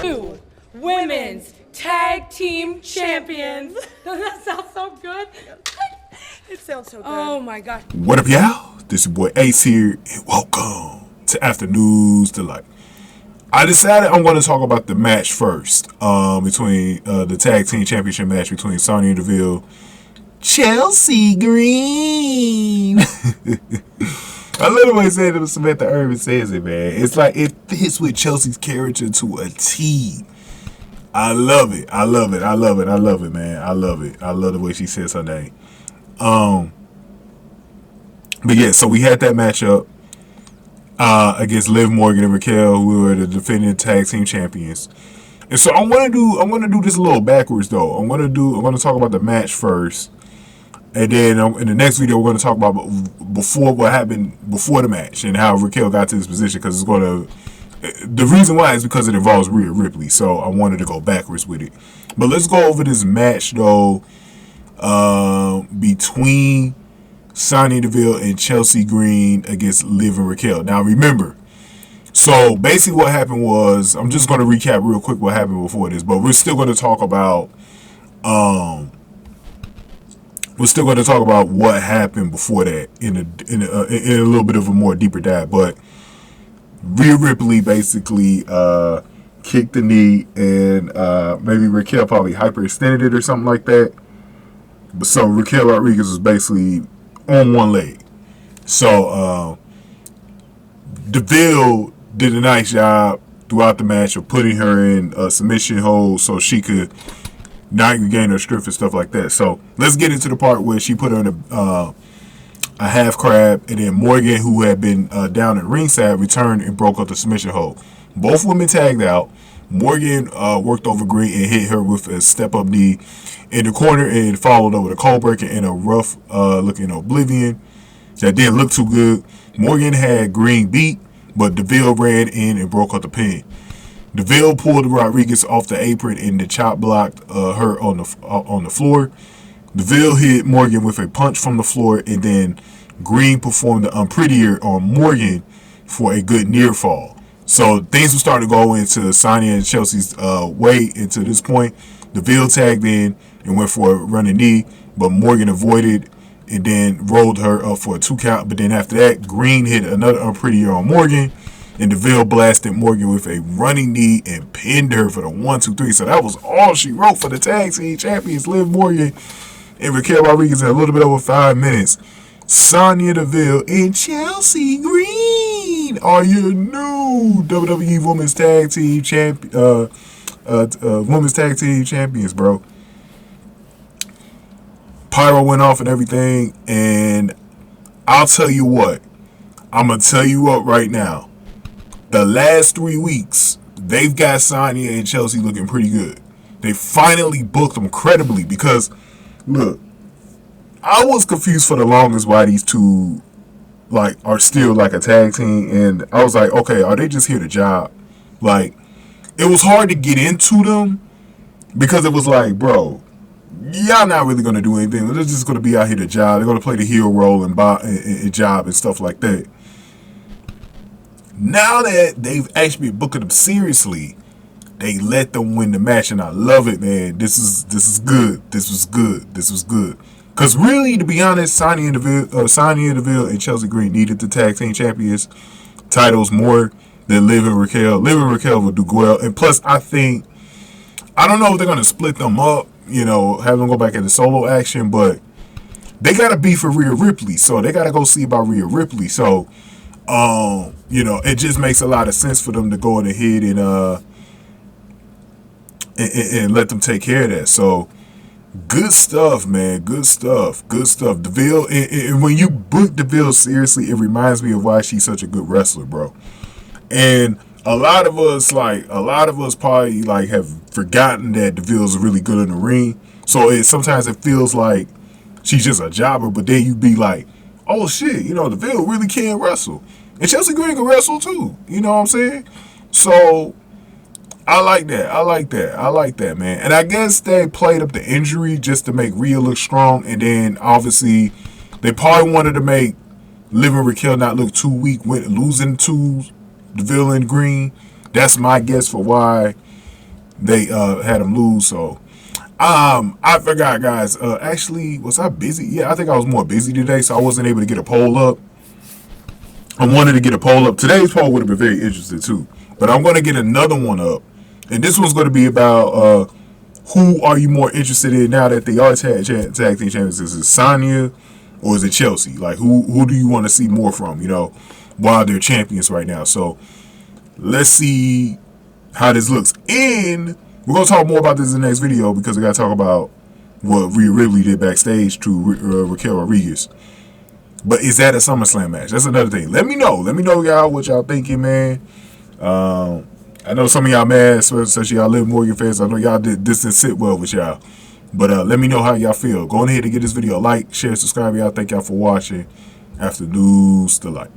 Two women's tag team champions. Doesn't that sound so good? It sounds so good. Oh my gosh. What up, y'all? This your boy Ace here, and welcome to Afternoons Delight. I decided I'm going to talk about the match first, between the tag team championship match between Sonya Deville, Chelsea Green. I love the way Samantha Irvin says it, man. It's like it fits with Chelsea's character to a T. I love it. I love it. I love it. I love it, man. I love it. I love the way she says her name. But yeah, so we had that matchup against Liv Morgan and Raquel, who were the defending tag team champions. And so I'm gonna do this a little backwards though. I'm gonna talk about the match first, and then in the next video we're gonna talk about what happened before the match and how Raquel got to this position, because the reason why is because it involves Rhea Ripley. So I wanted to go backwards with it. But let's go over this match though, between Sonya Deville and Chelsea Green against Liv and Raquel. Now remember, so basically what happened was, I'm just going to recap real quick what happened before this, but we're still going to talk about what happened before that in a little bit of a more deeper dive. But Rhea Ripley basically kicked the knee, and maybe Raquel probably hyperextended it or something like that. So Raquel Rodriguez was basically on one leg. So Deville did a nice job throughout the match of putting her in a submission hold so she could not regain her strength and stuff like that. So let's get into the part where she put her in a half crab, and then Morgan, who had been down at ringside, returned and broke up the submission hold. Both women tagged out. Morgan worked over Green and hit her with a step-up knee in the corner, and followed over the Codebreaker in a rough looking Oblivion that didn't look too good. Morgan had Green beat, but Deville ran in and broke up the pin. Deville pulled Rodriguez off the apron, and the chop blocked her on the floor. Deville hit Morgan with a punch from the floor, and then Green performed the unprettier on Morgan for a good near fall. So things were starting to go into Sonya and Chelsea's way into this point. Deville tagged in and went for a running knee, but Morgan avoided and then rolled her up for a 2 count. But then after that, Green hit another unprettier on Morgan, and Deville blasted Morgan with a running knee and pinned her for the 1, 2, 3. So that was all she wrote for the tag team champions, Liv Morgan and Raquel Rodriguez, in a little bit over 5 minutes. Sonya Deville and Chelsea Green are your new WWE Women's Tag Team champions, bro. Pyro went off and everything, and I'll tell you what. I'm gonna tell you what right now. The last 3 weeks, they've got Sonya and Chelsea looking pretty good. They finally booked them credibly, because look, I was confused for the longest why these two are still like a tag team, and I was like, okay, are they just here to job? Like, it was hard to get into them because it was like, bro, y'all not really gonna do anything. They're just gonna be out here to job. They're gonna play the heel role and job and stuff like that. Now that they've actually been booking them seriously, they let them win the match, and I love it, man. This is good. This was good. This was good. Because really, to be honest, Sonya Deville and Chelsea Green needed the tag team champions titles more than Liv and Raquel. Liv and Raquel would do well. And plus, I don't know if they're going to split them up, have them go back into solo action, but they got to be for Rhea Ripley. So they got to go see about Rhea Ripley. So, it just makes a lot of sense for them to go ahead and let them take care of that. So, good stuff, man. Good stuff. Deville, and when you book Deville seriously, it reminds me of why she's such a good wrestler, bro. And a lot of us probably have forgotten that Deville's really good in the ring. So sometimes it feels like she's just a jobber, but then you be like, oh shit, Deville really can wrestle. And Chelsea Green can wrestle too. You know what I'm saying? So I like that, man. And I guess they played up the injury just to make Rhea look strong. And then, obviously, they probably wanted to make Liv and Raquel not look too weak with losing to Deville and Green. That's my guess for why they had him lose. So I forgot, guys. Actually, was I busy? Yeah, I think I was more busy today, so I wasn't able to get a poll up. I wanted to get a poll up. Today's poll would have been very interesting too, but I'm going to get another one up, and this one's going to be about who are you more interested in now that they are tag team champions? Is it Sonya or is it Chelsea? Like, who do you want to see more from? You know, while they're champions right now. So let's see how this looks, and we're going to talk more about this in the next video because we got to talk about what Rhea Ripley did backstage to Raquel Rodriguez. But is that a SummerSlam match? That's another thing. Let me know. Let me know, y'all, what y'all thinking, man. I know some of y'all mad, especially y'all Liv Morgan fans. I know y'all this didn't sit well with y'all. But let me know how y'all feel. Go ahead and get this video a like, share, subscribe. Y'all. Thank y'all for watching. After News to Light.